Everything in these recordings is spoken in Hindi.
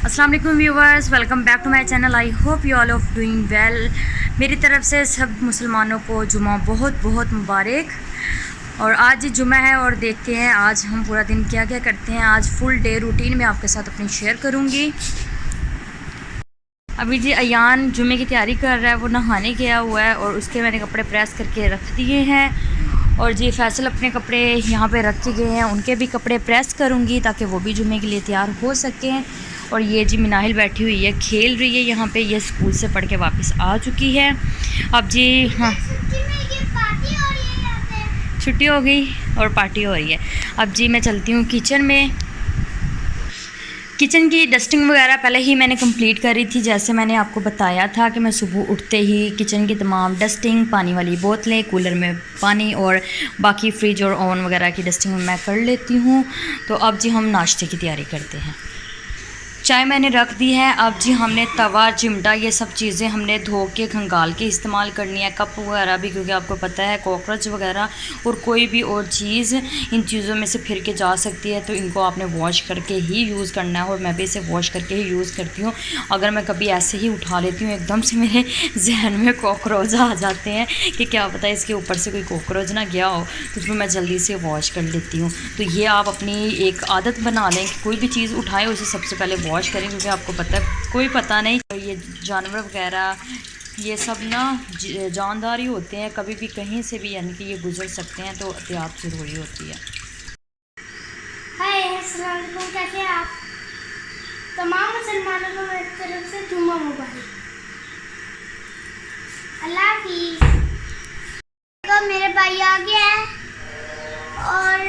अस्सलाम वालेकुम viewers, welcome back to my channel. I hope you all of doing well. मेरी तरफ से सब मुसलमानों को जुमा बहुत बहुत मुबारक। और आज जुमा है और देखते हैं आज हम पूरा दिन क्या क्या करते हैं। आज फुल डे रूटीन में आपके साथ अपनी शेयर करूँगी। अभी जी अयान जुमे की तैयारी कर रहा है, वो नहाने गया हुआ है और उसके मैंने कपड़े प्रेस करके रख दिए हैं। और जी फैसल अपने कपड़े यहाँ पे रख के गए हैं, उनके भी कपड़े प्रेस करूँगी ताकि वो भी जुमे के लिए तैयार हो सकें। और ये जी मिनाहिल बैठी हुई है, खेल रही है यहाँ पे। ये स्कूल से पढ़ के वापस आ चुकी है। अब जी हाँ छुट्टी हो गई और पार्टी हो रही है। अब जी मैं चलती हूँ किचन में। किचन की डस्टिंग वगैरह पहले ही मैंने कंप्लीट करी थी। जैसे मैंने आपको बताया था कि मैं सुबह उठते ही किचन की तमाम डस्टिंग, पानी वाली बोतलें, कूलर में पानी और बाकी फ्रिज और ओवन वगैरह की डस्टिंग मैं कर लेती हूँ। तो अब जी हम नाश्ते की तैयारी करते हैं। चाय मैंने रख दी है। अब जी हमने तवा, चिमटा, ये सब चीज़ें हमने धो के खंगाल के इस्तेमाल करनी है। कप वगैरह भी, क्योंकि आपको पता है कॉकरोच वगैरह और कोई भी और चीज़ इन चीज़ों में से फिर के जा सकती है, तो इनको आपने वॉश करके ही यूज़ करना है। और मैं भी इसे वॉश करके ही यूज़ करती हूँ। अगर मैं कभी ऐसे ही उठा लेती हूँ एकदम से, मेरे जहन में कॉकरोच आ जाते हैं कि क्या पता है इसके ऊपर से कोई कॉकरोच ना गया हो, तो फिर मैं जल्दी से वॉश कर लेती हूँ। तो ये आप अपनी एक आदत बना लें कि कोई भी चीज़ उठाएं उसे सबसे पहले वॉश करें, क्योंकि आपको पता है कोई पता नहीं ये जानवर वगैरह ये सब ना जानदार ही होते हैं, कभी भी कहीं से भी यानी कि ये गुजर सकते हैं, तो एहतियात ज़रूरी होती है। हाय, अस्सलाम वालेकुम। कैसे हैं आप? तमाम मुसलमानों को मेरी तरफ से जुम्मा मुबारक। अल्लाह हाफिज़। तो मेरे भाई आ गया है और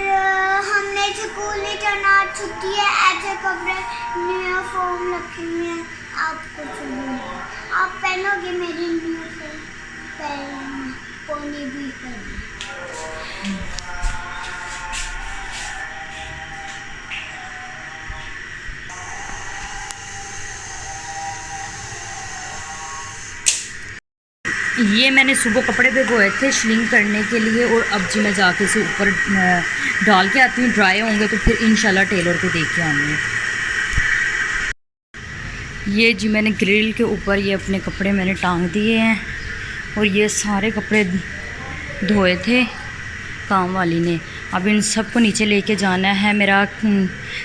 हमने स्कूल नहीं जाना, छुट्टी है। ऐसे कपड़े यूनिफॉर्म रखे हुए हैं। आपको चाहिए आप पहनोगे मेरी यूनिफॉर्म? पहनी भी है। ये मैंने सुबह कपड़े भिगोए थे श्लिंग करने के लिए, और अब जी मैं जाके इसे ऊपर डाल के आती हूँ। ड्राई होंगे तो फिर इंशाल्लाह टेलर को देख के आऊँगी। ये जी मैंने ग्रिल के ऊपर ये अपने कपड़े मैंने टांग दिए हैं, और ये सारे कपड़े धोए थे काम वाली ने। अब इन सबको नीचे लेके जाना है। मेरा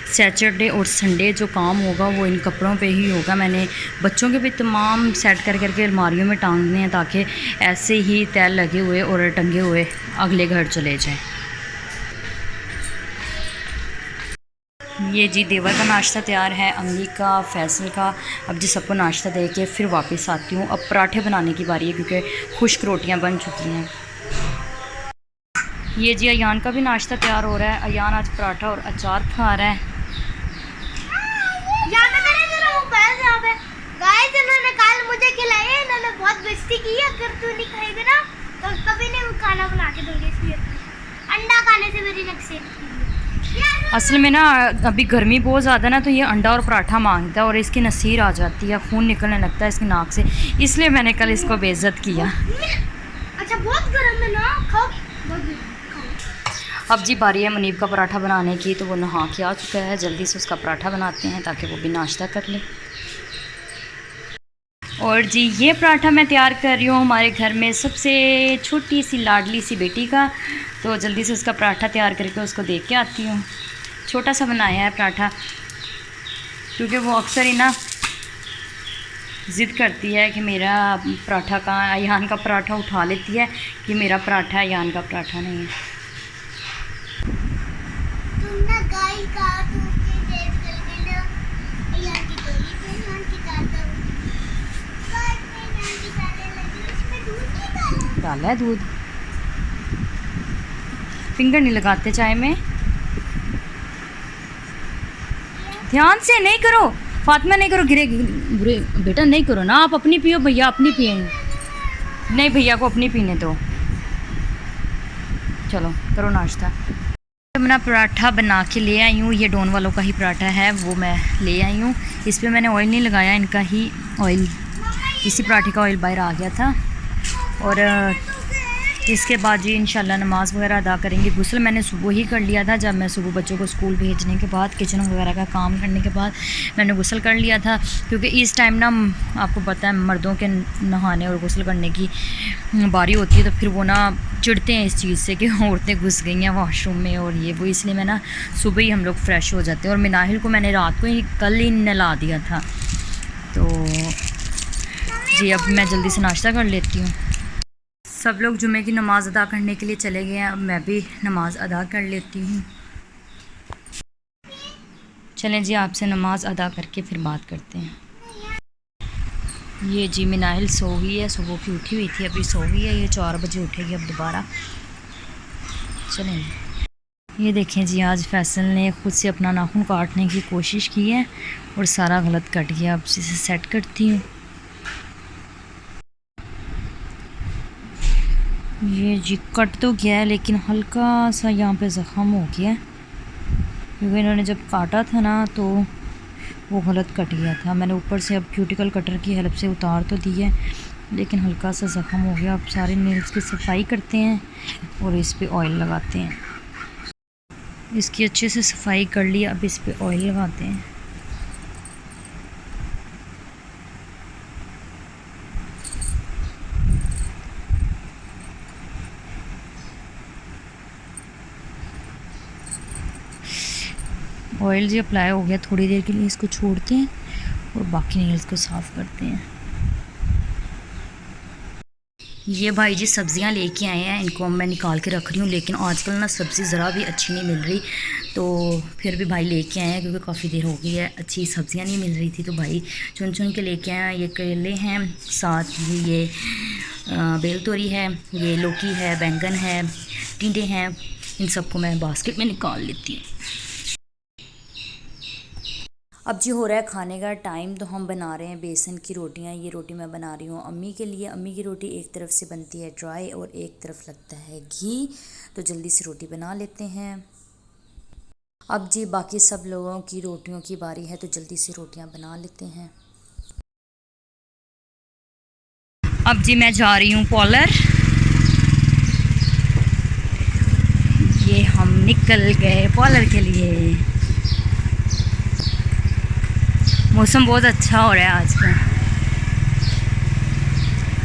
सैटरडे और संडे जो काम होगा वो इन कपड़ों पे ही होगा। मैंने बच्चों के भी तमाम सेट कर करके अलमारियों में टांगने हैं, ताकि ऐसे ही तय लगे हुए और टंगे हुए अगले घर चले जाएं। ये जी देवर का नाश्ता तैयार है, अम्मी का, फैसल का। अब जी सबको नाश्ता दे के फिर वापस आती हूँ। अब पराठे बनाने की बारी है, क्योंकि खुश्क रोटियाँ बन चुकी हैं। ये जी अयान का भी नाश्ता तैयार हो रहा है। अयान आज पराठा और अचार खा रहा है। गाइस, इन्होंने कल मुझे खिलाए, इन्होंने बहुत बेइज्जती की। अगर तू नहीं खाएगा ना तो कभी नहीं खाना बना के दूंगी। इसलिए अंडा खाने से मेरी नक्शे। असल में ना अभी गर्मी बहुत ज़्यादा ना, तो ये अंडा और पराठा मांगता है और इसकी नसीर आ जाती है, खून निकलने लगता है इसकी नाक से, इसलिए मैंने कल इसको बेइज्जत किया। अच्छा, बहुत गर्म है ना, खाओ। अब जी बारी है मुनीब का पराठा बनाने की, तो वो नहा के आ चुका है। जल्दी से उसका पराठा बनाते हैं ताकि वो भी नाश्ता कर ले। और जी ये पराठा मैं तैयार कर रही हूँ हमारे घर में सबसे छोटी सी लाडली सी बेटी का, तो जल्दी से उसका पराठा तैयार करके उसको दे के आती हूँ। छोटा सा बनाया है पराठा, क्योंकि वो अक्सर ही ना ज़िद करती है कि मेरा पराठा कहाँ, अयान का पराठा उठा लेती है कि मेरा पराठा है, अयान का पराठा नहीं है। डाला है दूध, फिंगर नहीं लगाते चाय में। ध्यान से नहीं करो फातिमा, नहीं करो, गिरेगी। बुरे बेटा नहीं करो ना, आप अपनी पियो, भैया अपनी पिएंगे। नहीं, भैया को अपनी पीने दो। चलो करो नाश्ता। मैं पराठा बना के ले आई हूँ। ये डॉन वालों का ही पराठा है, वो मैं ले आई हूँ। इस पर मैंने ऑयल नहीं लगाया, इनका ही ऑयल, इसी पराठे का ऑयल बाहर आ गया था। और इसके बाद जी इंशाल्लाह नमाज़ वगैरह अदा करेंगे। गुस्ल मैंने सुबह ही कर लिया था, जब मैं सुबह बच्चों को स्कूल भेजने के बाद किचन वगैरह का काम करने के बाद मैंने गुस्ल कर लिया था, क्योंकि इस टाइम ना आपको पता है मर्दों के नहाने और गुस्ल करने की बारी होती है, तो फिर वो ना चिढ़ते हैं इस चीज़ से कि औरतें घुस गई हैं वॉशरूम में और ये वो, इसलिए मैं ना सुबह ही हम लोग फ्रेश हो जाते हैं। और मिनाहिल को मैंने रात को ही कल ही नहला दिया था। तो जी अब मैं जल्दी से नाश्ता कर लेती हूँ। सब लोग जुमे की नमाज़ अदा करने के लिए चले गए हैं, अब मैं भी नमाज़ अदा कर लेती हूँ। चलें जी आपसे नमाज़ अदा करके फिर बात करते हैं। ये जी मिनाहिल सो गई है, सुबह की उठी हुई थी, अभी सो गई है, ये 4 बजे उठेगी अब दोबारा। चलें ये देखें जी, आज फैसल ने ख़ुद से अपना नाखून काटने की कोशिश की है और सारा गलत कट गया। अब इसे सेट करती हूँ। ये जी कट तो गया है लेकिन हल्का सा यहाँ पे ज़ख़म हो गया है, क्योंकि इन्होंने जब काटा था ना तो वो गलत कट गया था। मैंने ऊपर से अब क्यूटिकल कटर की हेल्प से उतार तो दी है, लेकिन हल्का सा ज़ख़म हो गया। अब सारे नेल्स की सफाई करते हैं और इस पे ऑयल लगाते हैं। इसकी अच्छे से सफाई कर ली, अब इस पे ऑयल लगाते हैं। ऑयल जी अप्लाई हो गया, थोड़ी देर के लिए इसको छोड़ते हैं और बाकी नेल्स को साफ़ करते हैं। ये भाई जी सब्ज़ियां लेके आए हैं, इनको मैं निकाल के रख रही हूँ, लेकिन आजकल ना सब्ज़ी ज़रा भी अच्छी नहीं मिल रही, तो फिर भी भाई लेके आए हैं, क्योंकि काफ़ी देर हो गई है अच्छी सब्ज़ियां नहीं मिल रही थी, तो भाई चुन चुन के लेके आए हैं। ये करेले हैं, साथ ही ये बेल तोरी है, ये लौकी है, बैंगन है, टिंडे हैं। इन सबको मैं बास्केट में निकाल लेती हूँ। अब जी हो रहा है खाने का टाइम, तो हम बना रहे हैं बेसन की रोटियां। ये रोटी मैं बना रही हूँ अम्मी के लिए। अम्मी की रोटी एक तरफ से बनती है ड्राई और एक तरफ लगता है घी, तो जल्दी से रोटी बना लेते हैं। अब जी बाकी सब लोगों की रोटियों की बारी है, तो जल्दी से रोटियां बना लेते हैं। अब जी मैं जा रही हूँ पॉलर। ये हम निकल गए पॉलर के लिए। मौसम बहुत अच्छा हो रहा है आज का,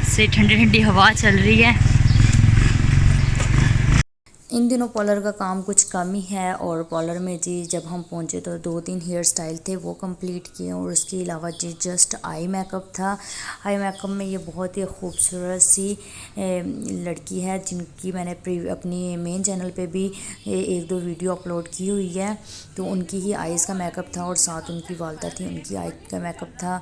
से ठंडी ठंडी हवा चल रही है। इन दिनों पॉलर का काम कुछ कम ही है, और पॉलर में जी जब हम पहुंचे तो 2-3 हेयर स्टाइल थे वो कंप्लीट किए, और उसके अलावा जी जस्ट आई मेकअप था। आई मेकअप में ये बहुत ही खूबसूरत सी लड़की है, जिनकी मैंने अपनी मेन चैनल पे भी 1-2 वीडियो अपलोड की हुई है। तो उनकी ही आइज़ का मेकअप था, और साथ उनकी वालदा थी, उनकी आई का मेकअप था।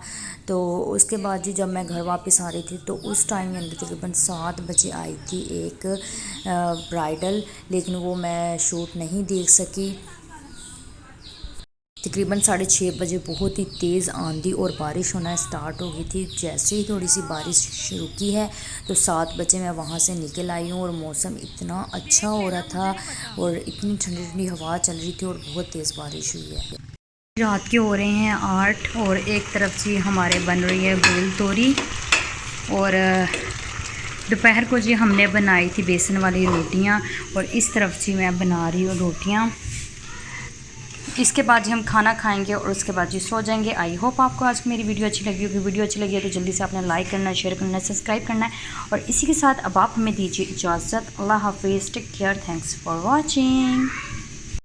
तो उसके बाद जी जब मैं घर वापस आ रही थी तो उस टाइम यानी तकरीबन 7 बजे आई थी एक ब्राइडल, लेकिन वो मैं शूट नहीं देख सकी। तकरीबन 6:30 बजे बहुत ही तेज़ आंधी और बारिश होना स्टार्ट हो गई थी। जैसे ही थोड़ी सी बारिश रुकी है तो 7 बजे मैं वहाँ से निकल आई हूँ, और मौसम इतना अच्छा हो रहा था और इतनी ठंडी ठंडी हवा चल रही थी और बहुत तेज़ बारिश हुई है। रात के हो रहे हैं 8, और एक तरफ जी हमारे बन रही है बेल तोरी, और दोपहर को जी हमने बनाई थी बेसन वाली रोटियां, और इस तरफ जी मैं बना रही हूँ रोटियां। इसके बाद जी हम खाना खाएंगे और उसके बाद जी सो जाएंगे। आई होप आपको आज मेरी वीडियो अच्छी लगी होगी। वीडियो अच्छी लगी है तो जल्दी से आपने लाइक करना है, शेयर करना है, सब्सक्राइब करना है, और इसी के साथ अब आप हमें दीजिए इजाज़त। अल्लाह हाफिज़, take care, thanks for watching.